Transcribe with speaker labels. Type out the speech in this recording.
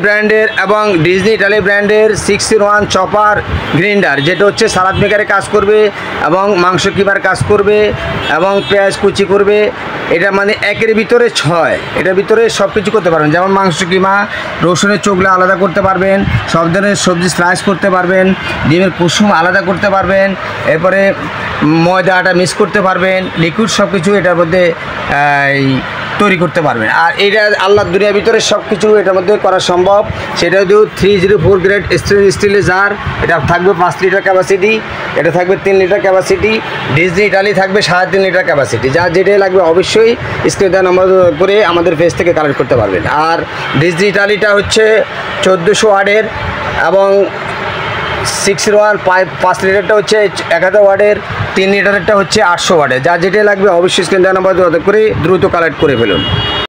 Speaker 1: ব্র্যান্ডের এবং Disney Italy ব্র্যান্ডের 6-in-1 চপার গ্রাইন্ডার, যেটা হচ্ছে সালাদ মেকারে কাজ করবে এবং মাংস কিমার কাজ করবে এবং পেঁয়াজ কুচি করবে। এটা মানে একের ভিতরে 6, এটার ভিতরে সব কিছু করতে পারবেন, যেমন মাংস কিমা, রসুনের চোখলা আলাদা করতে পারবেন, সব ধরনের সবজি স্লাইস করতে পারবেন, ডিমের কুসুম আলাদা করতে পারবেন, এরপরে ময়দা আটা মিক্স করতে পারবেন, লিকুইড সব কিছু এটার মধ্যে তৈরি করতে পারবেন। আর এটা আল্লাহর দুনিয়ার ভিতরে সব কিছু এটার মধ্যে করা সম্ভব। সেটা হচ্ছে 304 গ্রেড স্টিলের জার, এটা থাকবে 5 লিটার ক্যাপাসিটি, এটা থাকবে 3 লিটার ক্যাপাসিটি। ডিজনি ইটালি থাকবে 3.5 লিটার ক্যাপাসিটি। যা যেটাই লাগবে অবশ্যই স্ক্রিনে দেওয়া নম্বর করে আমাদের পেজ থেকে কালেক্ট করতে পারবেন। আর ডিজনি ইটালিটা হচ্ছে 1400 ওয়াটের এবং 6-in-1 5 লিটারটা হচ্ছে 1000 ওয়াটের, 3 লিটারেরটা হচ্ছে 800 ওয়াটের। যা যেটাই লাগবে অবশ্যই স্ক্রিনে দেওয়া নম্বর করে দ্রুত কালেক্ট করে ফেলুন।